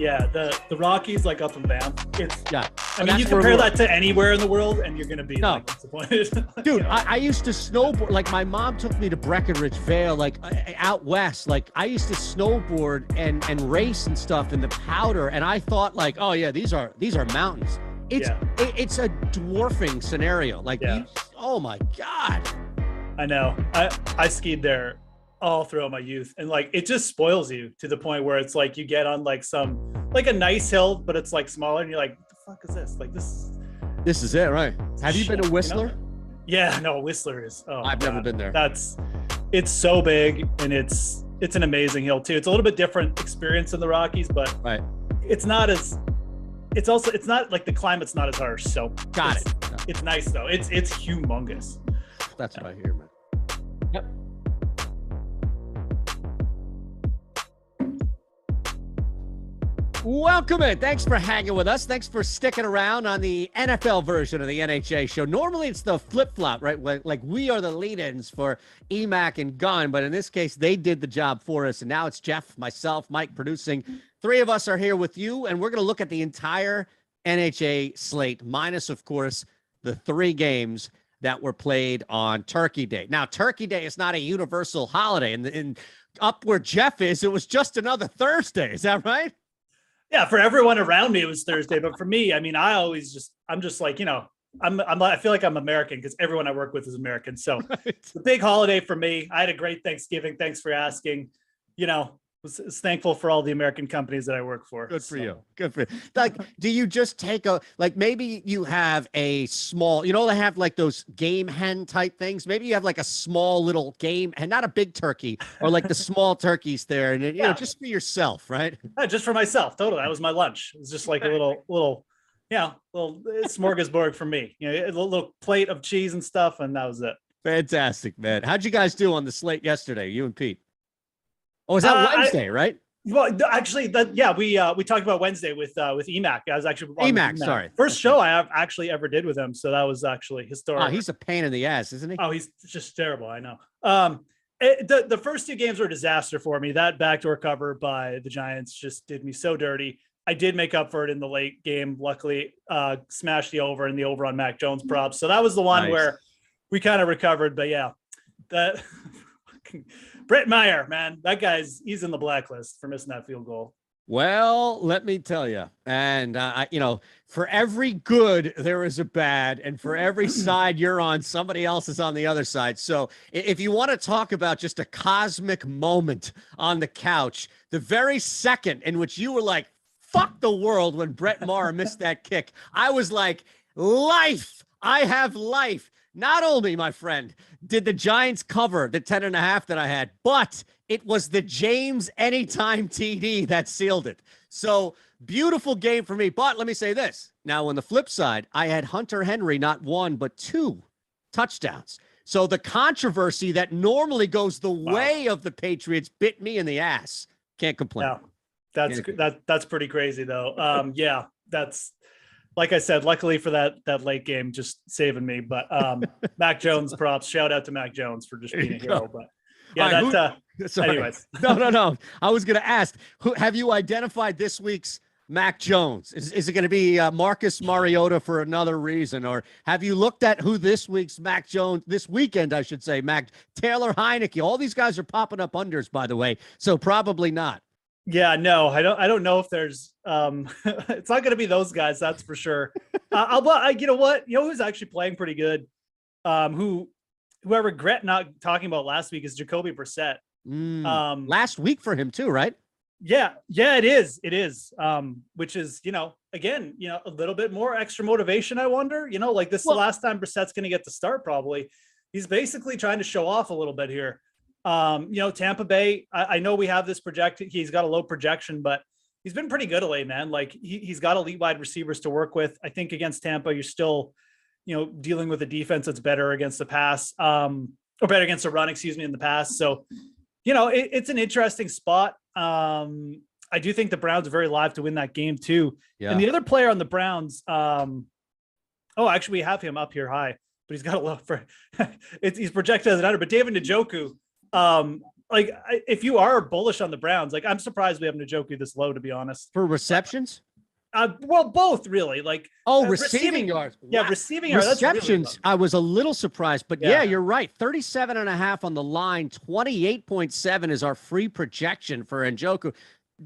Yeah, the Rockies, like up in Banff. It's Yeah. I mean, you compare that to anywhere in the world, and you're gonna be like disappointed. Dude, I used to snowboard. Like my mom took me to Breckenridge Vale, like out west. Like I used to snowboard and race and stuff in the powder, and I thought like, oh yeah, these are mountains. It's a dwarfing scenario. Like, oh my god. I know. I skied there all throughout my youth, and like it just spoils you to the point where it's like you get on like a nice hill, but it's like smaller, and you're like, what the fuck is this? Like this is it, right? Have you been to Whistler? You know? Yeah, no, Whistler is. Oh, I've never been there. It's so big, and it's an amazing hill too. It's a little bit different experience in the Rockies, but it's not like the climate's not as harsh. So got it. It's nice though. It's humongous. That's what I hear, man. Yep. Welcome in. Thanks for hanging with us. Thanks for sticking around on the NFL version of the NHA show. Normally it's the flip-flop, right? Like we are the lead-ins for EMAC and Gunn, but in this case, they did the job for us. And now it's Geoff, myself, Mike producing. Three of us are here with you, and we're going to look at the entire NHA slate, minus, of course, the 3 games that were played on Turkey Day. Now, Turkey Day is not a universal holiday, and up where Geoff is, it was just another Thursday. Is that right? Yeah, for everyone around me, it was Thursday. But for me, I mean, I'm just like, you know, I feel like I'm American because everyone I work with is American. So it's a big holiday for me. I had a great Thanksgiving. Thanks for asking. You know, was thankful for all the American companies that I work for. Good for you. Good for you. Like, do you just take maybe you have a small, you know, they have like those game hen type things. Maybe you have like a small little game and not a big turkey or like the small turkeys there. And, you know, just for yourself, right? Yeah, just for myself. Totally. That was my lunch. It was just like a little smorgasbord for me. You know, a little plate of cheese and stuff. And that was it. Fantastic, man. How'd you guys do on the slate yesterday, you and Pete? Oh, is that Wednesday, right? Well, actually, we talked about Wednesday with EMAC. I was actually on EMAC. Sorry, first show I have actually ever did with him, so that was actually historic. Oh, he's a pain in the ass, isn't he? Oh, he's just terrible. I know. The first 2 games were a disaster for me. That backdoor cover by the Giants just did me so dirty. I did make up for it in the late game. Luckily, smashed the over and the over on Mac Jones props. So that was the one where we kind of recovered. But yeah, that. Brett Meyer, man, he's in the blacklist for missing that field goal. Well, let me tell you, and you know, for every good there is a bad, and for every side you're on, somebody else is on the other side. So if you want to talk about just a cosmic moment on the couch, the very second in which you were like, fuck the world, when Brett Maher missed that kick, I was like, life, I have life. Not only, my friend, did the Giants cover the 10.5 that I had, but it was the James anytime TD that sealed it. So beautiful game for me. But let me say this. Now, on the flip side, I had Hunter Henry, not 1, but 2 touchdowns. So the controversy that normally goes the way of the Patriots bit me in the ass. Can't complain. No, that's pretty crazy, though. Yeah, that's. Like I said, luckily for that late game, just saving me. But Mac Jones props. Shout out to Mac Jones for just being a hero. But yeah, anyways. No. I was going to ask, have you identified this week's Mac Jones? Is it going to be Marcus Mariota for another reason? Or have you looked at who this week's Mac Jones, this weekend, I should say, Taylor Heineke? All these guys are popping up unders, by the way. So probably not. Yeah, no, I don't know if there's it's not going to be those guys. That's for sure. You know what, who's actually playing pretty good. Who I regret not talking about last week is Jacoby Brissett. Last week for him too, right? Yeah, it is. Which is, again, a little bit more extra motivation. I wonder, like this is the last time Brissett's going to get to start. Probably he's basically trying to show off a little bit here. Tampa Bay, I know we have this projected, he's got a low projection, but he's been pretty good of late, man. Like he's got elite wide receivers to work with. I think against Tampa, you're still, dealing with a defense that's better against the pass, or better against the run, in the pass. So, it's an interesting spot. I do think the Browns are very live to win that game too. Yeah. And the other player on the Browns, actually we have him up here high, but he's got a low for he's projected as an under, but David Njoku, like if you are bullish on the Browns, like I'm surprised we have Njoku this low, to be honest. For receptions? Well, both really. Like receiving yards. Yeah, receiving yards. Receptions, really I was a little surprised, but yeah, you're right. 37.5 on the line. 28.7 is our free projection for Njoku.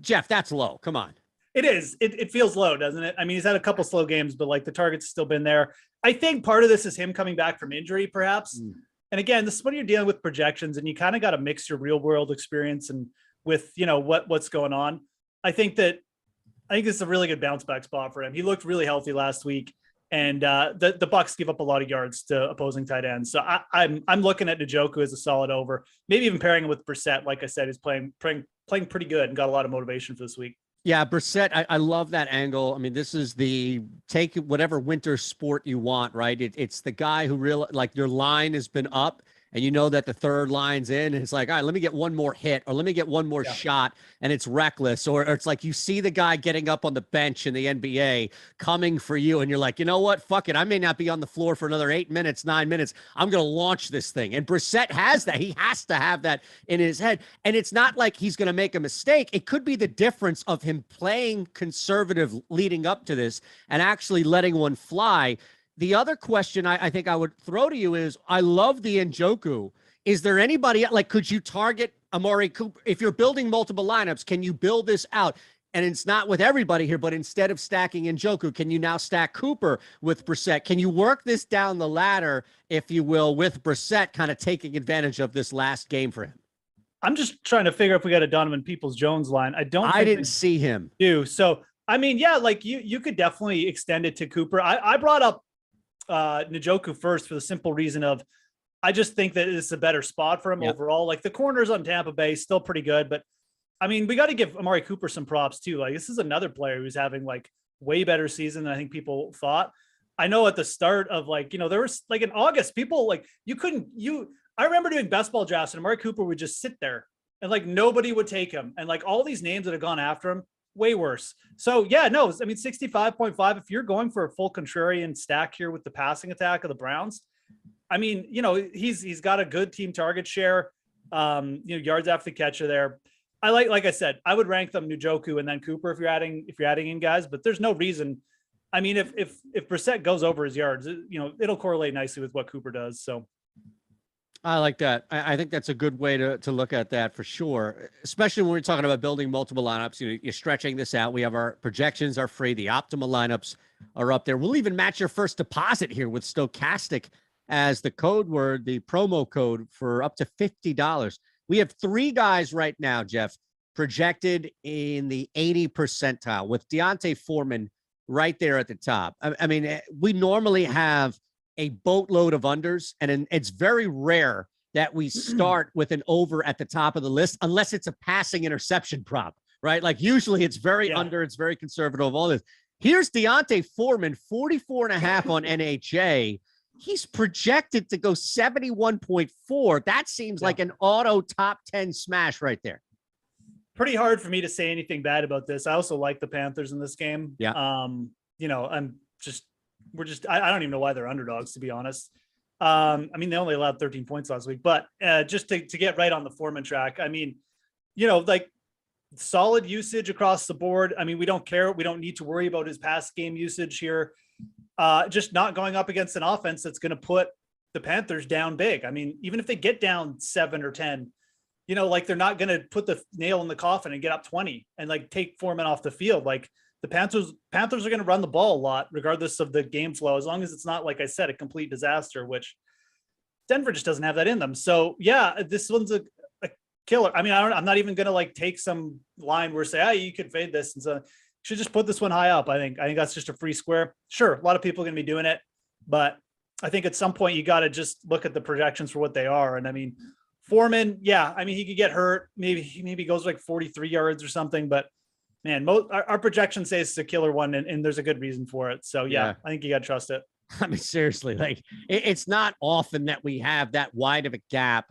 Geoff, that's low. Come on. It is. It feels low, doesn't it? I mean, he's had a couple slow games, but like the target's still been there. I think part of this is him coming back from injury, perhaps. And again, this is when you're dealing with projections, and you kind of got to mix your real world experience and with what's going on. I think this is a really good bounce back spot for him. He looked really healthy last week, and the Bucs give up a lot of yards to opposing tight ends. So I'm looking at Njoku as a solid over. Maybe even pairing him with Brissett. Like I said, he's playing pretty good and got a lot of motivation for this week. Yeah, Brissett, I love that angle. I mean, this is take whatever winter sport you want, right? It's the guy who really, like, your line has been up and you know that the third line's in, and it's like, all right, let me get one more hit, or let me get one more shot, and it's reckless. Or it's like you see the guy getting up on the bench in the NBA coming for you, and you're like, you know what? Fuck it. I may not be on the floor for another 8 minutes, 9 minutes. I'm going to launch this thing. And Brissett has that. He has to have that in his head. And it's not like he's going to make a mistake. It could be the difference of him playing conservative leading up to this and actually letting one fly. The other question I think I would throw to you is, I love the Njoku. Is there anybody, like, could you target Amari Cooper? If you're building multiple lineups, can you build this out? And it's not with everybody here, but instead of stacking Njoku, can you now stack Cooper with Brissett? Can you work this down the ladder, if you will, with Brissett kind of taking advantage of this last game for him? I'm just trying to figure if we got a Donovan Peoples-Jones line. I didn't see him. So, I mean, yeah, like you could definitely extend it to Cooper. I brought up Njoku first for the simple reason of I just think that it's a better spot for him overall. Like the corners on Tampa Bay still pretty good, but I mean, we got to give Amari Cooper some props too. Like this is another player who's having like way better season than I think people thought. I know at the start of there was like in August, people like I remember doing best ball drafts and Amari Cooper would just sit there and like nobody would take him. And like all these names that have gone after him, way worse. So yeah, no, I mean, 65.5, if you're going for a full contrarian stack here with the passing attack of the Browns, I mean, he's got a good team target share, yards after the catch are there. I like I said, I would rank them Njoku and then Cooper if you're adding in guys, but there's no reason. I mean, if Brissett goes over his yards, it'll correlate nicely with what Cooper does. So I like that. I think that's a good way to look at that for sure, especially when we're talking about building multiple lineups. You're stretching this out. We have our projections are free. The optimal lineups are up there. We'll even match your first deposit here with Stokastic as the code word, the promo code for up to $50. We have 3 guys right now, Geoff, projected in the 80 percentile with D'Onta Foreman right there at the top. I mean, we normally have a boatload of unders, and it's very rare that we start with an over at the top of the list, unless it's a passing interception prop, right? Like usually it's very under, it's very conservative, all this. Here's D'Onta Foreman, 44.5 on NHA. He's projected to go 71.4. That seems like an auto top 10 smash right there. Pretty hard for me to say anything bad about this. I also like the Panthers in this game. Yeah. I don't even know why they're underdogs, to be honest. I mean, they only allowed 13 points last week, but just to get right on the Foreman track, I mean, like solid usage across the board. I mean, we don't care. We don't need to worry about his past game usage here. Just not going up against an offense that's going to put the Panthers down big. I mean, even if they get down 7 or 10, like they're not going to put the nail in the coffin and get up 20 and like take Foreman off the field. Like the Panthers are going to run the ball a lot, regardless of the game flow, as long as it's not, like I said, a complete disaster, which Denver just doesn't have that in them. So yeah, this one's a killer. I mean, I'm not even going to like take some line where say, you could fade this. And so should just put this one high up. I think that's just a free square. Sure. A lot of people are going to be doing it, but I think at some point you got to just look at the projections for what they are. And I mean, Foreman, yeah, I mean, he could get hurt. Maybe he goes like 43 yards or something, but man, our projection says it's a killer one, and there's a good reason for it. So yeah. I think you got to trust it. I mean, seriously, like it's not often that we have that wide of a gap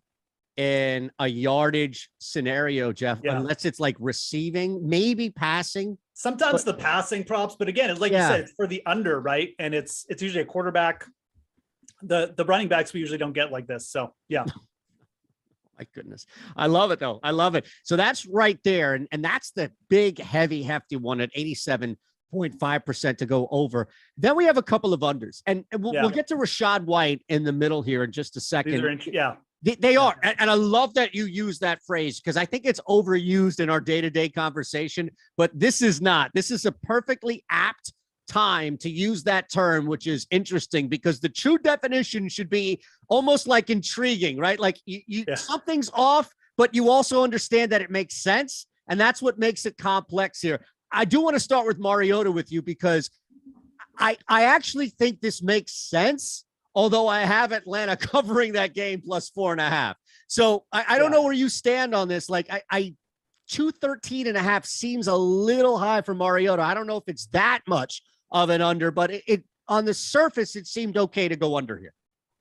in a yardage scenario, Geoff, unless it's like receiving, maybe passing. Sometimes the passing props, but again, it's like you said, it's for the under, right? And it's usually a quarterback. The running backs we usually don't get like this. So yeah. My goodness. I love it though. I love it. So that's right there. And that's the big, heavy, hefty one at 87.5% to go over. Then we have a couple of unders, and we'll get to Rachaad White in the middle here in just a second. They are. And I love that you use that phrase, because I think it's overused in our day-to-day conversation, but this is not. This is a perfectly apt time to use that term, which is interesting, because the true definition should be almost like intriguing, right? Like something's off, but you also understand that it makes sense. And that's what makes it complex here. I do want to start with Mariota with you, because I actually think this makes sense, although I have Atlanta covering that game plus 4.5. So I don't know where you stand on this. Like I 213.5 seems a little high for Mariota. I don't know if it's that much of an under, but it on the surface, it seemed okay to go under here.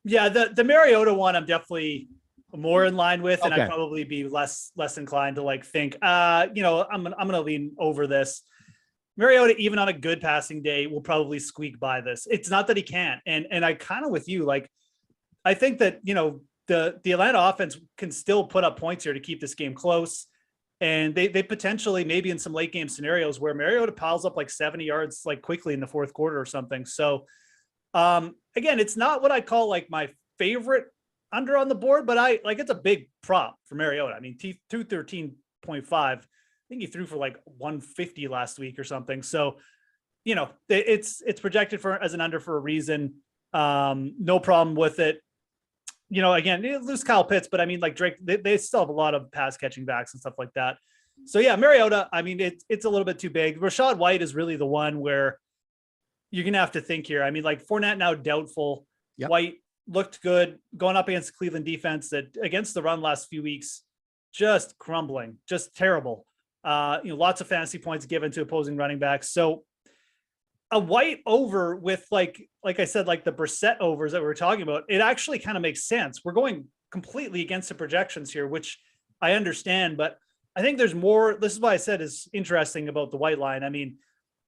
Yeah, the Mariota one, I'm definitely more in line with, and I'd probably be less inclined to like think, I'm gonna lean over this. Mariota, even on a good passing day, will probably squeak by this. It's not that he can't, and I kind of with you, like I think that the Atlanta offense can still put up points here to keep this game close. And they potentially, maybe in some late game scenarios where Mariota piles up like 70 yards like quickly in the fourth quarter or something. So again, it's not what I call like my favorite under on the board, but it's a big prop for Mariota. I mean, 213.5. I think he threw for like 150 last week or something. So, it's projected as an under for a reason. No problem with it. Again, they lose Kyle Pitts, but I mean, like Drake, they still have a lot of pass catching backs and stuff like that. So yeah, Mariota, I mean, it's a little bit too big. Rachaad White is really the one where you're going to have to think here. I mean, like Fournette now doubtful. Yep. White looked good going up against the Cleveland defense that against the run last few weeks, just crumbling, just terrible. Lots of fantasy points given to opposing running backs. So a White over with like I said, like the Brissett overs that we were talking about, it actually kind of makes sense. We're going completely against the projections here, which I understand, but I think there's more. This is why I said is interesting about the White line. I mean,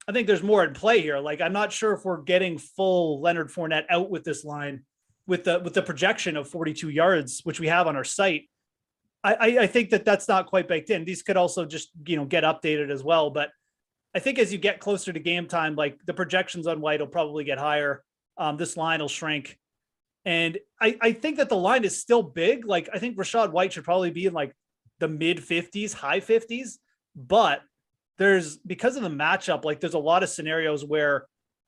I think there's more in play here. Like, I'm not sure if we're getting full Leonard Fournette out with this line with the projection of 42 yards, which we have on our site. I think that's not quite baked in. These could also just, get updated as well. But I think as you get closer to game time, like the projections on White will probably get higher. This line will shrink. And I think that the line is still big. Like, I think Rachaad White should probably be in like the mid 50s, high 50s, but because of the matchup, like there's a lot of scenarios where,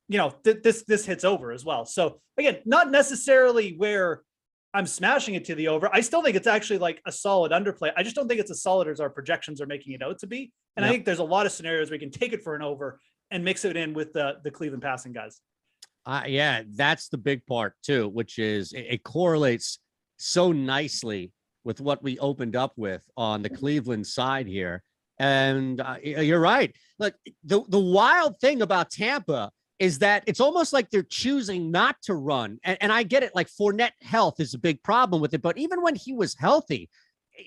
this hits over as well. So again, not necessarily where I'm smashing it to the over. I still think it's actually like a solid underplay. I just don't think it's as solid as our projections are making it out to be. And I think there's a lot of scenarios where we can take it for an over and mix it in with the Cleveland passing guys. Yeah, that's the big part too, which is it correlates so nicely with what we opened up with on the Cleveland side here. And you're right. Look, the wild thing about Tampa is that it's almost like they're choosing not to run. And I get it. Like Fournette health is a big problem with it. But even when he was healthy,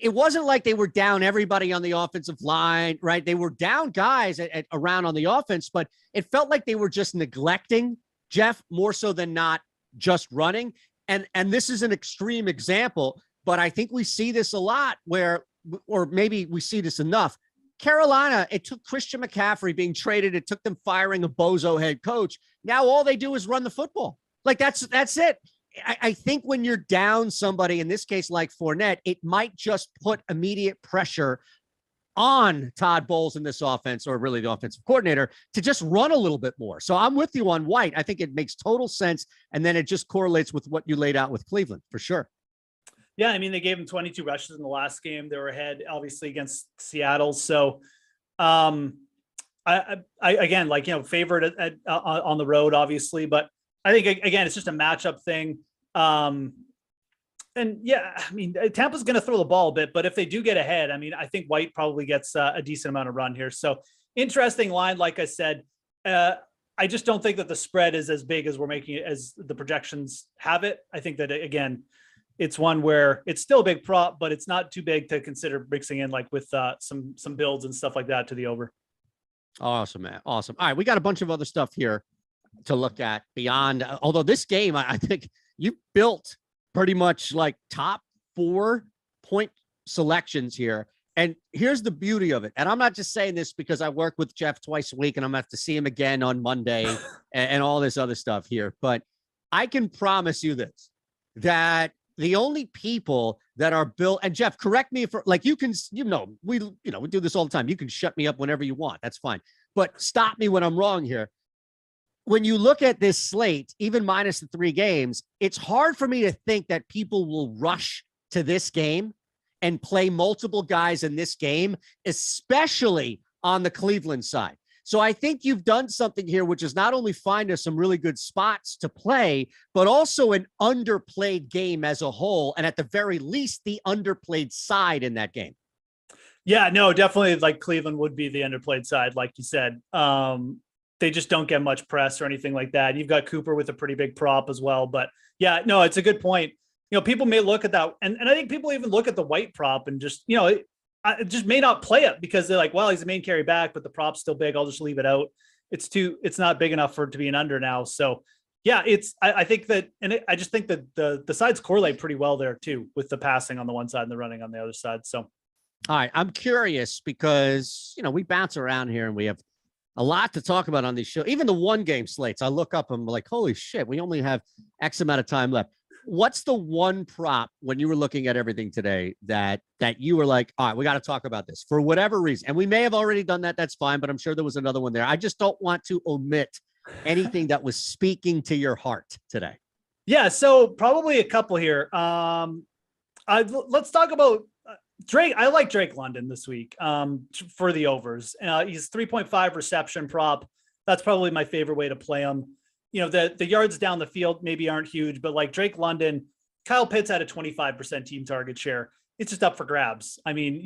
it wasn't like they were down everybody on the offensive line, right? They were down guys around on the offense, but it felt like they were just neglecting Geoff more so than not just running. And this is an extreme example, but I think we see this a lot or maybe we see this enough. Carolina, it took Christian McCaffrey being traded. It took them firing a bozo head coach. Now all they do is run the football. Like that's it. I think when you're down somebody, in this case, like Fournette, it might just put immediate pressure on Todd Bowles in this offense, or really the offensive coordinator, to just run a little bit more. So I'm with you on White. I think it makes total sense. And then it just correlates with what you laid out with Cleveland for sure. Yeah, I mean, they gave him 22 rushes in the last game. They were ahead, obviously, against Seattle. So, I again, like, favored on the road, obviously. But I think, again, it's just a matchup thing. And, yeah, I mean, Tampa's going to throw the ball a bit. But if they do get ahead, I mean, I think White probably gets a decent amount of run here. So, interesting line, like I said. I just don't think that the spread is as big as we're making it, as the projections have it. I think that, again, it's one where it's still a big prop, but it's not too big to consider mixing in like with some builds and stuff like that to the over. Awesome, man. Awesome. All right. We got a bunch of other stuff here to look at beyond, although this game, I think you built pretty much like top 4 point selections here. And here's the beauty of it. And I'm not just saying this because I work with Geoff twice a week and I'm going to have to see him again on Monday and all this other stuff here. But I can promise you this, that the only people that are built, and Geoff, correct me if, like, you can, we do this all the time. You can shut me up whenever you want. That's fine. But stop me when I'm wrong here. When you look at this slate, even minus the 3 games, it's hard for me to think that people will rush to this game and play multiple guys in this game, especially on the Cleveland side. So I think you've done something here, which is not only find us some really good spots to play, but also an underplayed game as a whole. And at the very least, the underplayed side in that game. Yeah, no, definitely, like, Cleveland would be the underplayed side, like you said. They just don't get much press or anything like that. You've got Cooper with a pretty big prop as well. But yeah, no, it's a good point. People may look at that, and I think people even look at the White prop and just, it just may not play it because they're like, well, he's a main carry back, but the prop's still big. I'll just leave it out. It's not big enough for it to be an under now. So yeah, I think that, and I just think that the sides correlate pretty well there too, with the passing on the one side and the running on the other side. So, all right, I'm curious because, we bounce around here and we have a lot to talk about on these shows. Even the 1-game slates, I look up and I'm like, holy shit, we only have X amount of time left. What's the one prop when you were looking at everything today that you were like, all right, we got to talk about this for whatever reason? And we may have already done that. That's fine. But I'm sure there was another one there. I just don't want to omit anything that was speaking to your heart today. Yeah. So probably a couple here. Let's talk about Drake. I like Drake London this week for the overs. He's 3.5 reception prop. That's probably my favorite way to play him. The yards down the field maybe aren't huge, but like Drake London, Kyle Pitts had a 25% team target share. It's just up for grabs. I mean,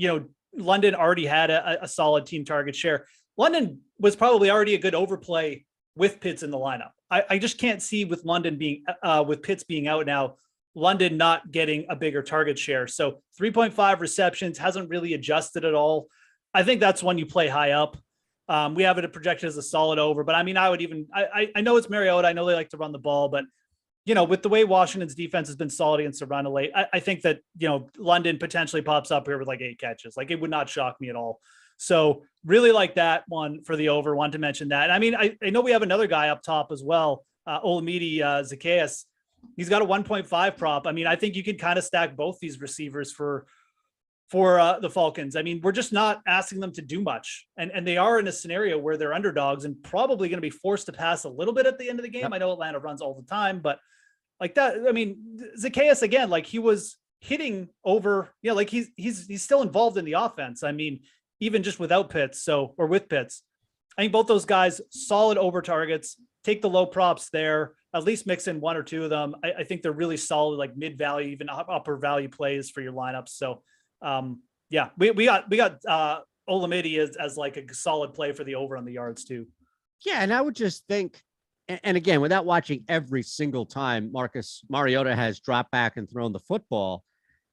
London already had a solid team target share. London was probably already a good overplay with Pitts in the lineup. I just can't see with London being with Pitts being out now, London not getting a bigger target share. So 3.5 receptions hasn't really adjusted at all. I think that's one you play high up. We have it projected as a solid over, but I mean, I would even, I know it's Mariota. I know they like to run the ball, but with the way Washington's defense has been solid against the run late, I think that, London potentially pops up here with like 8 catches. Like, it would not shock me at all. So really like that one for the over. Want to mention that. I mean, I know we have another guy up top as well. Olamide Zacchaeus. He's got a 1.5 prop. I mean, I think you could kind of stack both these receivers for the Falcons. I mean, we're just not asking them to do much. And they are in a scenario where they're underdogs and probably going to be forced to pass a little bit at the end of the game. Yep. I know Atlanta runs all the time, but like that, I mean, Zacchaeus, again, like he was hitting over, like he's still involved in the offense. I mean, even just without Pitts, or with Pitts, I think both those guys, solid over targets. Take the low props there, at least mix in 1 or 2 of them. I think they're really solid, like mid-value, even upper value plays for your lineups. So yeah, we got Olamide as like a solid play for the over on the yards too. Yeah, and I would just think, and again, without watching every single time Marcus Mariota has dropped back and thrown the football,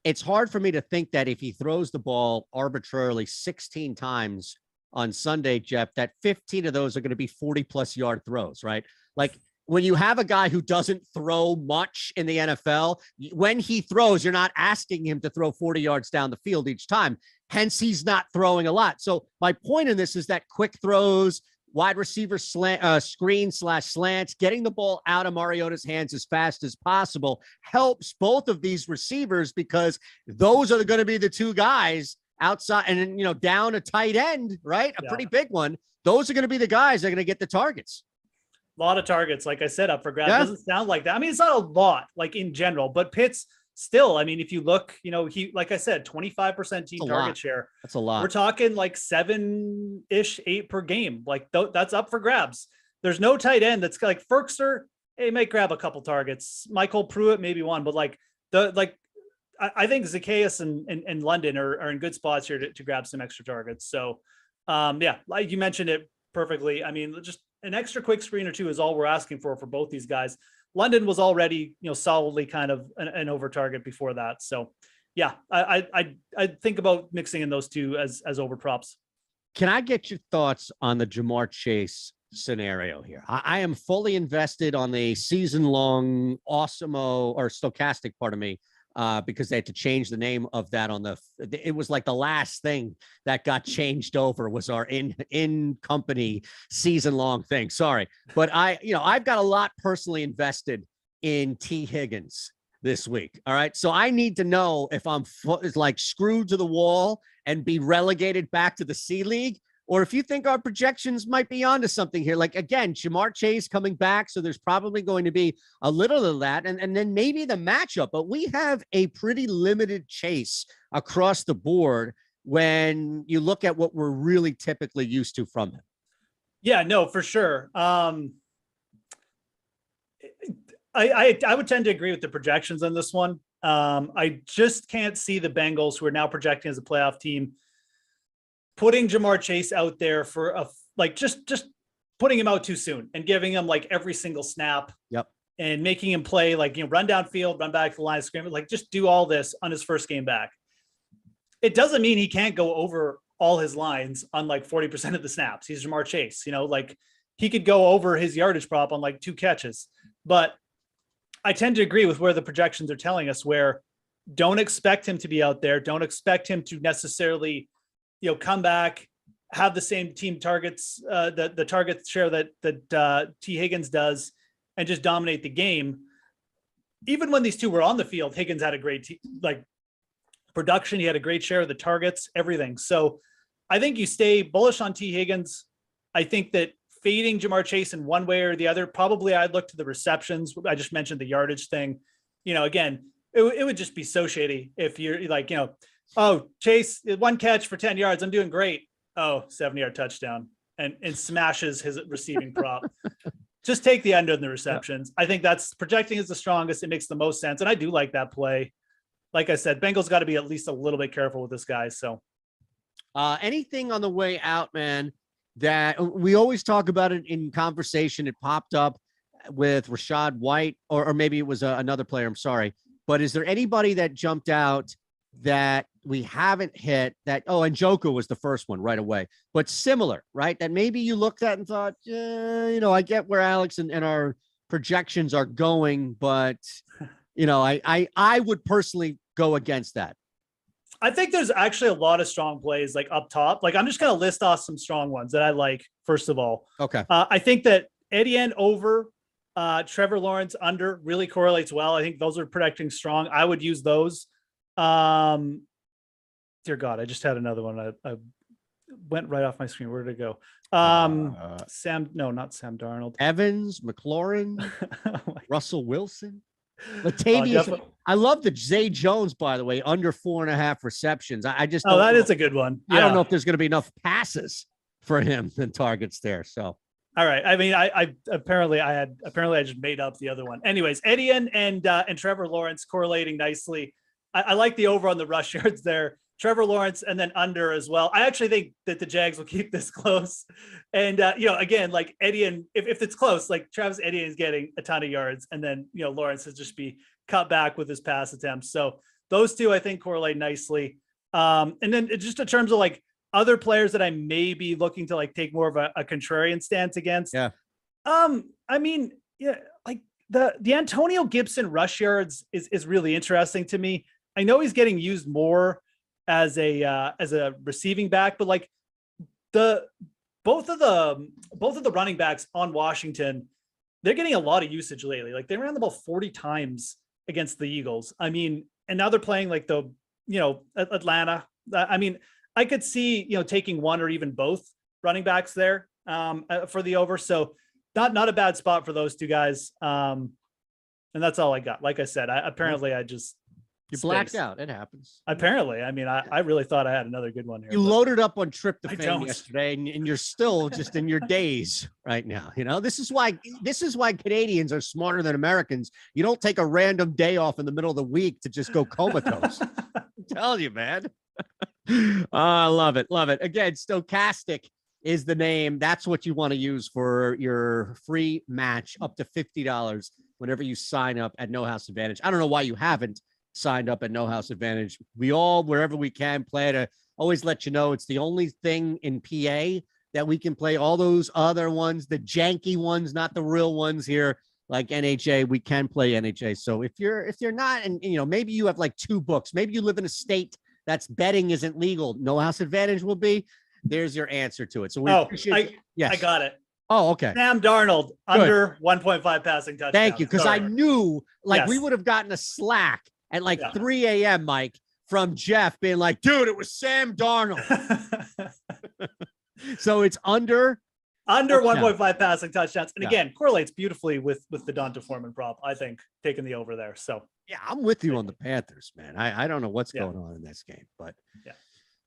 it's hard for me to think that if he throws the ball arbitrarily 16 times on Sunday, Geoff, that 15 of those are going to be 40+ yard throws, right? Like, when you have a guy who doesn't throw much in the NFL, when he throws, you're not asking him to throw 40 yards down the field each time. Hence, he's not throwing a lot. So my point in this is that quick throws, wide receiver screen/slants, getting the ball out of Mariota's hands as fast as possible helps both of these receivers, because those are going to be the 2 guys outside and, down a tight end, right? A pretty big one. Those are going to be the guys that are going to get the targets. A lot of targets, like I said, up for grabs. Yeah. Doesn't sound like that. I mean, it's not a lot, like in general, but Pitts still, I mean, if you look, he, like I said, 25% team target share. That's a lot. We're talking like 7-ish, 8 per game. Like that's up for grabs. There's no tight end that's like Ferkster. He might grab a couple targets. Michael Pruitt, maybe one, but I think Zacchaeus and London are in good spots here to grab some extra targets. So yeah, like you mentioned it perfectly. I mean, just an extra quick screen or 2 is all we're asking for both these guys. London was already, solidly kind of an over target before that. So yeah, I think about mixing in those 2 as over props. Can I get your thoughts on the Jamar Chase scenario here? I am fully invested on the season long Stokastic, because they had to change the name of that on it was like the last thing that got changed over was our in company season long thing. Sorry. But I've got a lot personally invested in T Higgins this week. All right. So I need to know if I'm like screwed to the wall and be relegated back to the C League, or if you think our projections might be onto something here. Like, again, Jamar Chase coming back, so there's probably going to be a little of that, and then maybe the matchup. But we have a pretty limited Chase across the board when you look at what we're really typically used to from him. Yeah, no, for sure. I would tend to agree with the projections on this one. I just can't see the Bengals, who are now projecting as a playoff team, putting Jamar Chase out there for just putting him out too soon and giving him like every single snap. Yep. And making him play, like, run downfield, run back to the line of scrimmage, like just do all this on his first game back. It doesn't mean he can't go over all his lines on like 40% of the snaps. He's Jamar Chase, like he could go over his yardage prop on like 2 catches. But I tend to agree with where the projections are telling us, where don't expect him to be out there. Don't expect him to necessarily, come back, have the same team targets, the target share that T Higgins does, and just dominate the game. Even when these two were on the field, Higgins had a great production. He had a great share of the targets, everything. So I think you stay bullish on T Higgins. I think that fading Jamar Chase in one way or the other, probably I'd look to the receptions. I just mentioned the yardage thing. Again, it would just be so shady if you're like, oh, Chase, 1 catch for 10 yards. I'm doing great. Oh, 70-yard touchdown and smashes his receiving prop. Just take the under in the receptions. I think that's projecting is the strongest. It makes the most sense. And I do like that play. Like I said, Bengals got to be at least a little bit careful with this guy. So anything on the way out, man, that we always talk about it in conversation. It popped up with Rashad White, or maybe it was another player. I'm sorry. But is there anybody that jumped out that we haven't hit that? Oh, and Njoku was the first one right away, but similar, right? That maybe you looked at and thought, I get where Alex and our projections are going, but I would personally go against that. I think there's actually a lot of strong plays like up top. Like I'm just going to list off some strong ones that I like. First of all, okay. I think that Eytan over, Trevor Lawrence under really correlates well. I think those are predicting strong. I would use those. Dear God, I just had another one. I went right off my screen. Where did it go? Not Sam Darnold. Evans, McLaurin, Oh Russell Wilson, Latavius. I love the Zay Jones, by the way, under 4.5 receptions. I just that is a good one. Yeah. I don't know if there's going to be enough passes for him than targets there. So. All right. I mean, I apparently I just made up the other one. Anyways, Eytan and Trevor Lawrence correlating nicely. I like the over on the rush yards there. Trevor Lawrence and then under as well. I actually think that the Jags will keep this close. And, again, like Eytan, if it's close, like Travis Etienne is getting a ton of yards, and then, Lawrence has just be cut back with his pass attempts. So those two, I think, correlate nicely. And then just in terms of like other players that I may be looking to like take more of a contrarian stance against. Yeah. I mean, yeah, like the Antonio Gibson rush yards is really interesting to me. I know he's getting used more as a receiving back, but like both of the running backs on Washington, they're getting a lot of usage lately. Like they ran the ball 40 times against the Eagles. I mean, and now they're playing like Atlanta. I mean, I could see, taking one or even both running backs there for the over. So not a bad spot for those two guys. And that's all I got. Like I said, you blacked out. It happens. Apparently. I mean, I really thought I had another good one here. You loaded up on tryptophan yesterday, and you're still just in your days right now. This is why Canadians are smarter than Americans. You don't take a random day off in the middle of the week to just go comatose. I'm telling you, man. I love it. Love it. Again, Stokastic is the name. That's what you want to use for your free match, up to $50 whenever you sign up at No House Advantage. I don't know why you haven't signed up at No House Advantage. We all, wherever we can, play to always let you know it's the only thing in PA that we can play. All those other ones, the janky ones, not the real ones here, like NHA, we can play NHA. So if you're not, and you know, maybe you have like 2 books, maybe you live in a state that's betting isn't legal, no house advantage will be. There's your answer to it. So we appreciate. Yes, I got it. Oh, okay. Sam Darnold under 1.5 passing touchdowns. Thank you, because I knew like we Yes. would have gotten a Slack at like 3 a.m. Mike from Geoff being like, dude, it was Sam Darnold. So it's under 1.5 passing touchdowns, and again correlates beautifully with the Donta Foreman prop. I think taking the over there. So yeah, I'm with you on the Panthers, man. I don't know what's going on in this game, but yeah,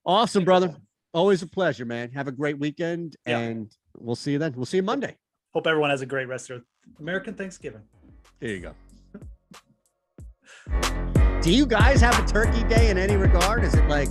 awesome, brother. Always a pleasure, man. Have a great weekend, and we'll see you then. We'll see you Monday. Hope everyone has a great rest of American Thanksgiving. There you go. Do you guys have a turkey day in any regard? Is it like